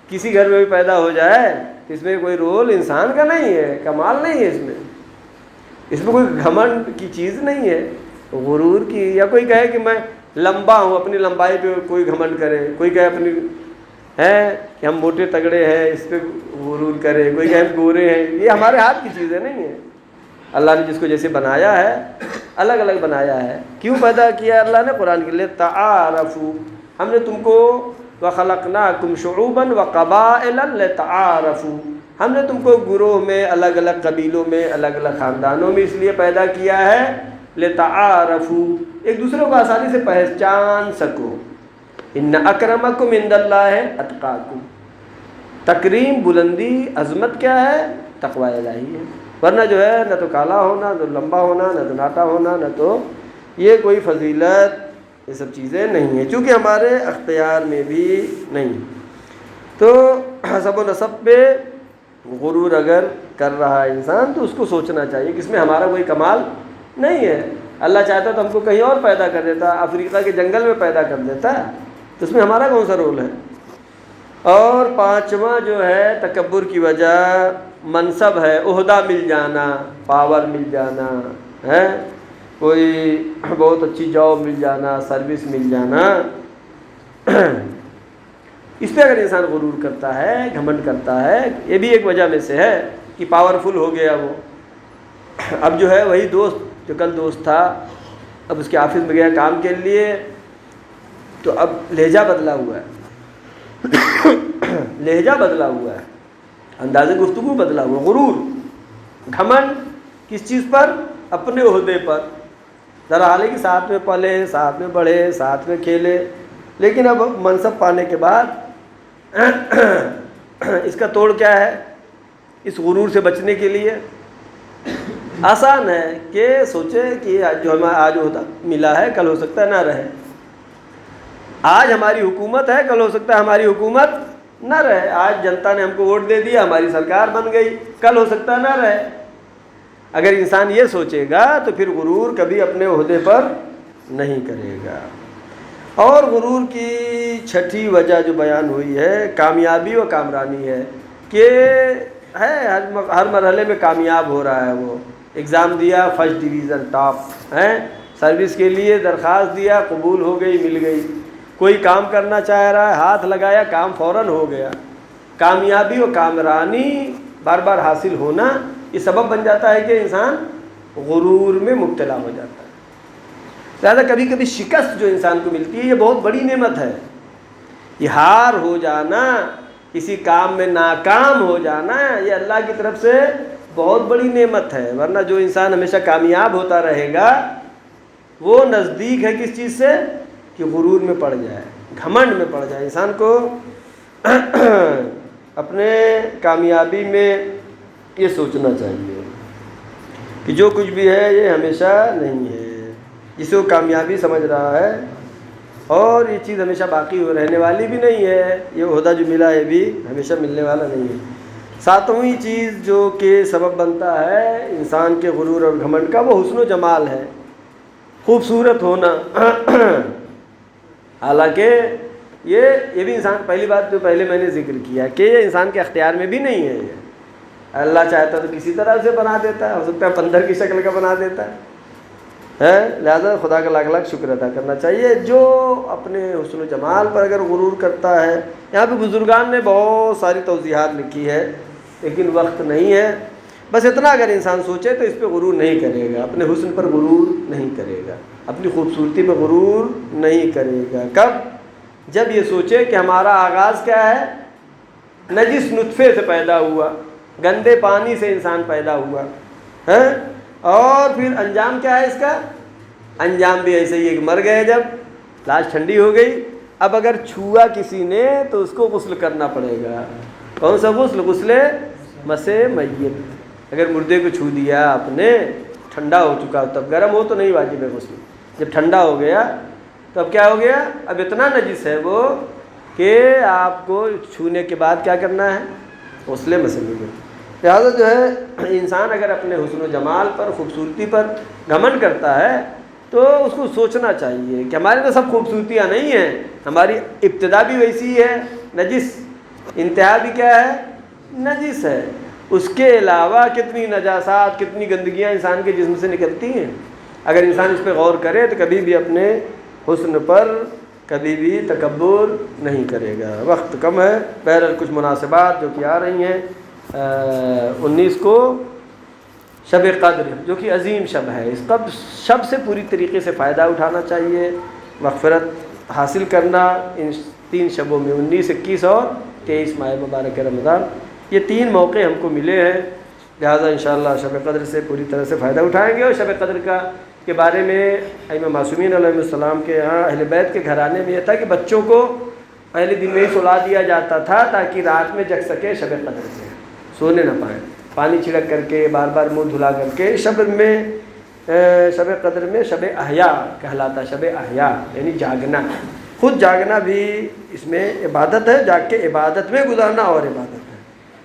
کسی گھر میں بھی پیدا ہو جائے تو اس میں کوئی رول انسان کا نہیں ہے، کمال نہیں ہے اس میں کوئی گھمنڈ کی چیز نہیں ہے، غرور کی. یا کوئی کہے کہ میں لمبا ہوں، اپنی لمبائی پہ کوئی گھمنڈ کرے، کوئی کہے اپنی ہے کہ ہم موٹے تگڑے ہیں اس پہ غرور کرے، کوئی کہے ہم گورے ہیں. یہ ہمارے ہاتھ کی چیزیں نہیں ہیں. اللہ نے جس کو جیسے بنایا ہے الگ الگ بنایا ہے. کیوں پیدا کیا اللہ نے؟ قرآن کے لیے تعارفوا، ہم نے تم کو وَخَلَقْنَاكُمْ شُعُوبًا وَقَبَائِلًا لِتَعَارَفُوا، ہم نے تم کو گروہ میں، الگ الگ قبیلوں میں، الگ الگ خاندانوں میں اس لیے پیدا کیا ہے لِتَعَارَفُوا، ایک دوسرے کو آسانی سے پہچان سکو. ان اکرمکم عند اللہ اتقاکم، تکریم، بلندی، عظمت کیا ہے؟ تقوی الہی ہے. ورنہ جو ہے نہ تو کالا ہونا، نہ لمبا ہونا، نہ تو ناٹا ہونا، نہ تو یہ کوئی فضیلت، یہ سب چیزیں نہیں ہیں، چونکہ ہمارے اختیار میں بھی نہیں. تو حسب و نسب پہ غرور اگر کر رہا ہے انسان تو اس کو سوچنا چاہیے کہ اس میں ہمارا کوئی کمال نہیں ہے. اللہ چاہتا تو ہم کو کہیں اور پیدا کر دیتا، افریقہ کے جنگل میں پیدا کر دیتا، تو اس میں ہمارا کون سا رول ہے؟ اور پانچواں جو ہے تکبر کی وجہ منصب ہے، عہدہ مل جانا، پاور مل جانا ہے، کوئی بہت اچھی جاب مل جانا، سروس مل جانا. اس پہ اگر انسان غرور کرتا ہے، گھمنڈ کرتا ہے، یہ بھی ایک وجہ میں سے ہے کہ پاورفل ہو گیا وہ. اب جو ہے وہی دوست جو کل دوست تھا، اب اس کے آفس میں گیا کام کے لیے، تو اب لہجہ بدلا ہوا ہے، لہجہ بدلا ہوا ہے، انداز گفتگو بدلا ہوا. غرور، گھمنڈ کس چیز پر؟ اپنے عہدے پر. ذرا حال ہے کہ ساتھ میں پلے، ساتھ میں بڑھے، ساتھ میں کھیلے، لیکن اب منصب پانے کے بعد اس کا توڑ کیا ہے؟ اس غرور سے بچنے کے لیے آسان ہے کہ سوچے کہ جو ہمیں آج عہدہ ملا ہے کل ہو سکتا ہے نہ رہے، آج ہماری حکومت ہے کل ہو سکتا ہے ہماری حکومت نہ رہے، آج جنتا نے ہم کو ووٹ دے دیا، ہماری سرکار بن گئی، کل ہو سکتا ہے نہ رہے. اگر انسان یہ سوچے گا تو پھر غرور کبھی اپنے عہدے پر نہیں کرے گا. اور غرور کی چھٹی وجہ جو بیان ہوئی ہے کامیابی و کامرانی ہے، کہ ہے ہر مرحلے میں کامیاب ہو رہا ہے. وہ ایگزام دیا، فرسٹ ڈویژن، ٹاپ ہے، سروس کے لیے درخواست دیا، قبول ہو گئی، مل گئی. کوئی کام کرنا چاہ رہا ہے، ہاتھ لگایا، کام فوراً ہو گیا. کامیابی و کامرانی بار بار حاصل ہونا یہ سبب بن جاتا ہے کہ انسان غرور میں مبتلا ہو جاتا ہے. لہٰذا کبھی کبھی شکست جو انسان کو ملتی ہے یہ بہت بڑی نعمت ہے. یہ ہار ہو جانا، کسی کام میں ناکام ہو جانا، یہ اللہ کی طرف سے بہت بڑی نعمت ہے. ورنہ جو انسان ہمیشہ کامیاب ہوتا رہے گا وہ نزدیک ہے کس چیز سے؟ کہ غرور میں پڑ جائے، گھمنڈ میں پڑ جائے. انسان کو اپنے کامیابی میں یہ سوچنا چاہیے کہ جو کچھ بھی ہے یہ ہمیشہ نہیں ہے. جسے وہ کامیابی سمجھ رہا ہے اور یہ چیز ہمیشہ باقی رہنے والی بھی نہیں ہے، یہ عہدہ جو ملا ہے بھی ہمیشہ ملنے والا نہیں ہے. ساتویں چیز جو کہ سبب بنتا ہے انسان کے غرور اور گھمنڈ کا وہ حسن و جمال ہے، خوبصورت ہونا. حالانکہ یہ بھی انسان، پہلی بات جو پہلے میں نے ذکر کیا کہ یہ انسان کے اختیار میں بھی نہیں ہے. یہ اللہ چاہتا تو کسی طرح سے بنا دیتا ہے، ہو سکتا ہے بندر کی شکل کا بنا دیتا ہے. لہذا خدا کا لاکھ لاکھ شکر ادا کرنا چاہیے جو اپنے حسن و جمال پر اگر غرور کرتا ہے. یہاں پہ بزرگان نے بہت ساری توضیحات لکھی ہے لیکن وقت نہیں ہے. بس اتنا اگر انسان سوچے تو اس پہ غرور نہیں کرے گا، اپنے حسن پر غرور نہیں کرے گا، اپنی خوبصورتی پہ غرور نہیں کرے گا. کب؟ جب یہ سوچے کہ ہمارا آغاز کیا ہے؟ نجس نطفے سے پیدا ہوا، گندے پانی سے انسان پیدا ہوا ہے، اور پھر انجام کیا ہے اس کا؟ انجام بھی ایسے ہی ہے کہ مر گئے، جب لاش ٹھنڈی ہو گئی. اب اگر چھوا کسی نے تو اس کو غسل کرنا پڑے گا. کون سا غسل؟ غسل مس میت. اگر مردے کو چھو دیا آپ نے، ٹھنڈا ہو چکا، تب گرم ہو تو نہیں واجب ہے غسل. جب ٹھنڈا ہو گیا تو اب کیا ہو گیا؟ اب اتنا نجس ہے وہ کہ آپ کو چھونے کے بعد کیا کرنا ہے؟ غسل مس میت. لہٰذا جو ہے انسان اگر اپنے حسن و جمال پر، خوبصورتی پر گھمنڈ کرتا ہے تو اس کو سوچنا چاہیے کہ ہمارے تو سب خوبصورتیاں نہیں ہیں، ہماری ابتدا بھی ویسی ہے نجس، انتہا بھی کیا ہے؟ نجس ہے۔ اس کے علاوہ کتنی نجاسات، کتنی گندگیاں انسان کے جسم سے نکلتی ہیں، اگر انسان اس پہ غور کرے تو کبھی بھی اپنے حسن پر کبھی بھی تکبر نہیں کرے گا۔ وقت کم ہے، بہرحال کچھ مناسبات جو کہ آ رہی ہیں۔ 19 کو شب قدر جو کہ عظیم شب ہے، اس شب سے پوری طریقے سے فائدہ اٹھانا چاہیے، مغفرت حاصل کرنا ان 3 شبوں میں 19، 21 اور 23 ماہ مبارک رمضان، یہ 3 موقع ہم کو ملے ہیں، لہٰذا انشاءاللہ شب قدر سے پوری طرح سے فائدہ اٹھائیں گے۔ اور شب قدر کے بارے میں ائمہ معصومین علیہ السلام کے یہاں اہل بیت کے گھرانے میں یہ تھا کہ بچوں کو پہلے دن میں ہی سلا دیا جاتا تھا تاکہ رات میں جگ سکے، شب قدر سے سونے نہ پائیں، پانی چھڑک کر کے بار بار منہ دھلا کر کے۔ شب قدر میں شب احیاء کہلاتا، شب احیاء یعنی جاگنا، خود جاگنا بھی اس میں عبادت ہے، جاگ کے عبادت میں گزارنا اور عبادت ہے۔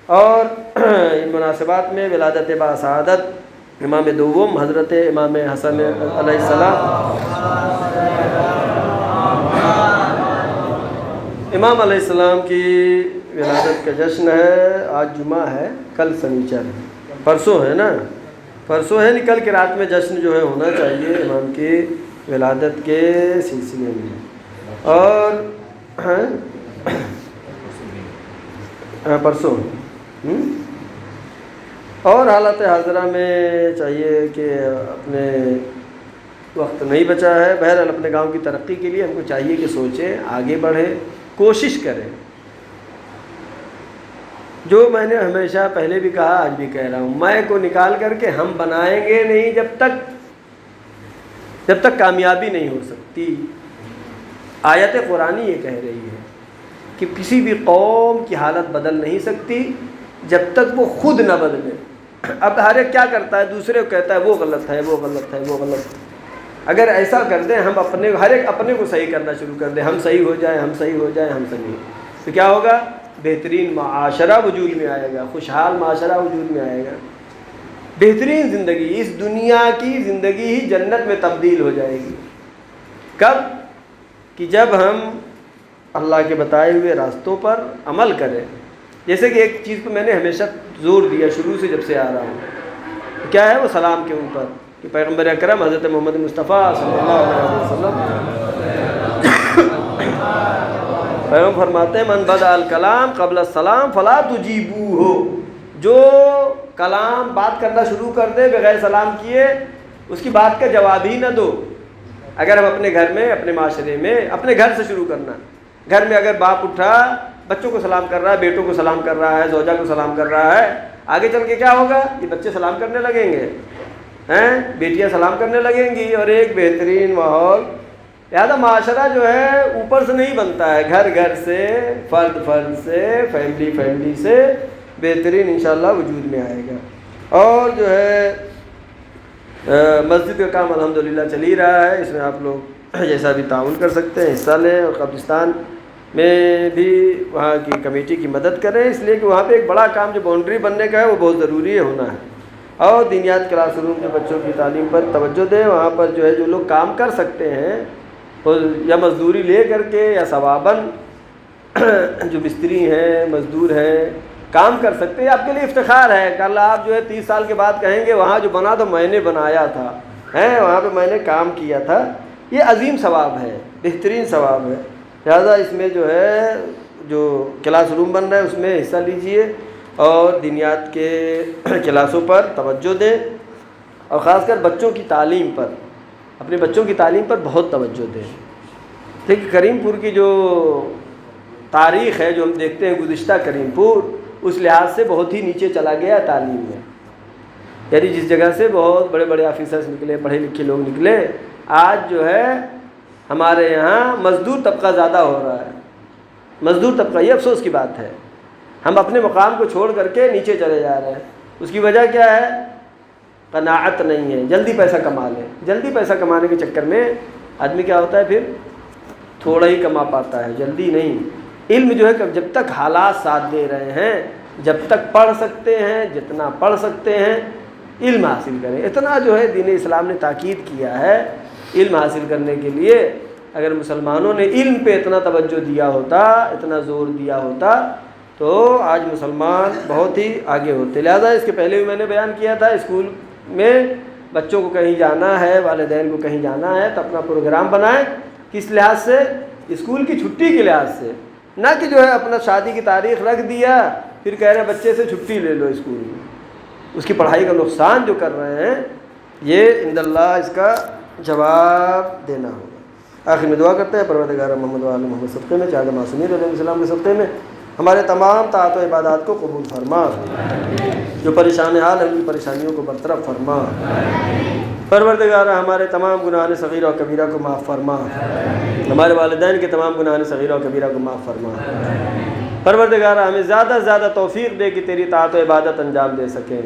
اور ان مناسبات میں ولادت باسعادت امام دوم حضرت امام حسن علیہ السلام، امام علیہ السلام کی ولادت کا جشن ہے۔ آج جمعہ ہے، کل سنیچر ہے، پرسوں ہے نا، پرسوں ہے، کل کی رات میں جشن جو ہے ہونا چاہیے امام کی ولادت کے سلسلے میں۔ اور پرسوں اور حالت حاضرہ میں چاہیے کہ اپنے وقت نہیں بچا ہے، بہرحال اپنے گاؤں کی ترقی کے لیے ہم کو چاہیے کہ سوچیں، آگے بڑھیں، کوشش کریں۔ جو میں نے ہمیشہ پہلے بھی کہا، آج بھی کہہ رہا ہوں، میں کو نکال کر کے ہم بنائیں گے نہیں جب تک کامیابی نہیں ہو سکتی۔ آیت قرآنی یہ کہہ رہی ہے کہ کسی بھی قوم کی حالت بدل نہیں سکتی جب تک وہ خود نہ بدلے۔ اب ہر ایک کیا کرتا ہے؟ دوسرے کو کہتا ہے وہ غلط ہے، وہ غلط ہے، وہ غلط ہے۔ اگر ایسا کر دیں، ہم ہر ایک اپنے کو صحیح کرنا شروع کر دیں، ہم صحیح ہو جائیں، ہم صحیح ہو جائیں، ہم صحیح، تو کیا ہوگا؟ بہترین معاشرہ وجود میں آئے گا، خوشحال معاشرہ وجود میں آئے گا، بہترین زندگی، اس دنیا کی زندگی ہی جنت میں تبدیل ہو جائے گی۔ کب؟ کہ جب ہم اللہ کے بتائے ہوئے راستوں پر عمل کریں۔ جیسے کہ ایک چیز پہ میں نے ہمیشہ زور دیا شروع سے جب سے آ رہا ہوں، کیا ہے وہ؟ سلام کے اوپر، کہ پیغمبر اکرم حضرت محمد مصطفیٰ صلی اللہ علیہ وسلم پیغمبر فرماتے ہیں من بدأ الکلام قبل السلام فلا تجیبوہ، جو کلام بات کرنا شروع کر دے بغیر سلام کیے اس کی بات کا جواب ہی نہ دو۔ اگر ہم اپنے گھر میں، اپنے معاشرے میں، اپنے گھر سے شروع کرنا، گھر میں اگر باپ اٹھا بچوں کو سلام کر رہا ہے، بیٹوں کو سلام کر رہا ہے، زوجہ کو سلام کر رہا ہے، آگے چل کے کیا ہوگا؟ یہ بچے سلام کرنے لگیں گے، بیٹیاں سلام کرنے لگیں گی، اور ایک بہترین ماحول۔ لہذا معاشرہ جو ہے اوپر سے نہیں بنتا ہے، گھر گھر سے، فرد فرد سے، فیملی فیملی سے بہترین انشاءاللہ وجود میں آئے گا۔ اور جو ہے مسجد کا کام الحمدللہ چل ہی رہا ہے، اس میں آپ لوگ جیسا بھی تعاون کر سکتے ہیں حصہ لیں، اور قبرستان میں بھی وہاں کی کمیٹی کی مدد کریں، اس لیے کہ وہاں پہ ایک بڑا کام جو باؤنڈری بننے کا ہے وہ بہت ضروری ہے، ہونا ہے۔ اور دینیات کلاس روم جو بچوں کی تعلیم پر توجہ دیں، وہاں پر جو ہے جو لوگ کام کر سکتے ہیں یا مزدوری لے کر کے یا ثواباً، جو مستری ہیں، مزدور ہیں، کام کر سکتے ہیں، آپ کے لیے افتخار ہے کہ اللہ آپ جو ہے 30 سال کے بعد کہیں گے وہاں جو بنا تو میں نے بنایا تھا، وہاں پہ میں نے کام کیا تھا، یہ عظیم ثواب ہے، بہترین ثواب ہے۔ لہٰذا اس میں جو ہے جو کلاس روم بن رہا ہے اس میں حصہ لیجئے، اور دینیات کے کلاسوں پر توجہ دیں، اور خاص کر بچوں کی تعلیم پر، اپنے بچوں کی تعلیم پر بہت توجہ دیں۔ دیکھیے کریم پور کی جو تاریخ ہے، جو ہم دیکھتے ہیں گزشتہ کریم پور، اس لحاظ سے بہت ہی نیچے چلا گیا تعلیم میں، یعنی جس جگہ سے بہت بڑے بڑے آفیسرز نکلے، پڑھے لکھے لوگ نکلے، آج جو ہے ہمارے یہاں مزدور طبقہ زیادہ ہو رہا ہے، مزدور طبقہ، یہ افسوس کی بات ہے، ہم اپنے مقام کو چھوڑ کر کے نیچے چلے جا رہے ہیں۔ اس کی وجہ کیا ہے؟ قناعت نہیں ہے، جلدی پیسہ کما لیں، جلدی پیسہ کمانے کے چکر میں آدمی کیا ہوتا ہے، پھر تھوڑا ہی کما پاتا ہے، جلدی نہیں۔ علم جو ہے جب تک حالات ساتھ دے رہے ہیں، جب تک پڑھ سکتے ہیں، جتنا پڑھ سکتے ہیں علم حاصل کریں، اتنا جو ہے دین اسلام نے تاکید کیا ہے علم حاصل کرنے کے لیے۔ اگر مسلمانوں نے علم پہ اتنا توجہ دیا ہوتا، اتنا زور دیا ہوتا تو آج مسلمان بہت ہی آگے ہوتے۔ لہذا اس کے پہلے بھی میں نے بیان کیا تھا، اسکول میں بچوں کو کہیں جانا ہے، والدین کو کہیں جانا ہے تو اپنا پروگرام بنائیں، کس لحاظ سے؟ اسکول کی چھٹی کے لحاظ سے، نہ کہ جو ہے اپنا شادی کی تاریخ رکھ دیا پھر کہہ رہے ہیں بچے سے چھٹی لے لو اسکول میں، اس کی پڑھائی کا نقصان جو کر رہے ہیں یہ عند اللہ اس کا جواب دینا ہوگا۔ آخر میں دعا کرتے ہیں، پروردگار محمد و آل محمد صدقے میں، چاہے معصومین علیہ السلام کے صدقے میں ہمارے تمام طاعت و عبادات کو قبول فرما، جو پریشان حال ہیں ان کی پریشانیوں کو برطرف فرما، پروردگار ہمارے تمام گناہ صغیرہ و کبیرہ کو معاف فرما، ہمارے والدین کے تمام گناہ صغیرہ و کبیرہ کو معاف فرما، پروردگار ہمیں زیادہ سے زیادہ توفیق دے کہ تیری طاعت و عبادت انجام دے سکیں۔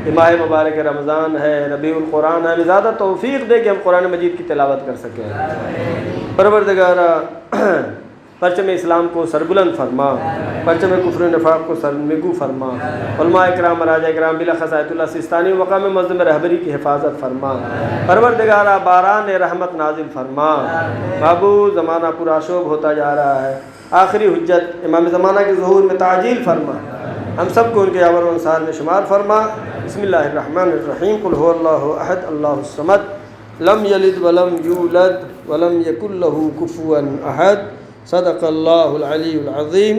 یہ ماہ مبارک رمضان ہے، ربیع القرآن ہے، ہمیں زیادہ توفیق دے کہ ہم قرآن مجید کی تلاوت کر سکیں۔ پروردگار پرچم اسلام کو سربلند فرما، پرچم کفر و نفاق کو سرنگو فرما، علماء اکرام مراجع اکرام بلاخص آیت اللہ سستانی مقام معظم رہبری کی حفاظت فرما، پروردگار باران رحمت نازل فرما۔ معبود زمانہ پرآشوب ہوتا جا رہا ہے، آخری حجت امام زمانہ کے ظہور میں تعجیل فرما، ہم سب کو ان کے آور و انصار میں شمار فرما۔ بسم اللہ الرحمن الرحیم، قل هو اللہ احد اللہ الصمد لم یلد ولم یولد ولم یکن له کفوا احد، صدق اللہ العلی العظیم۔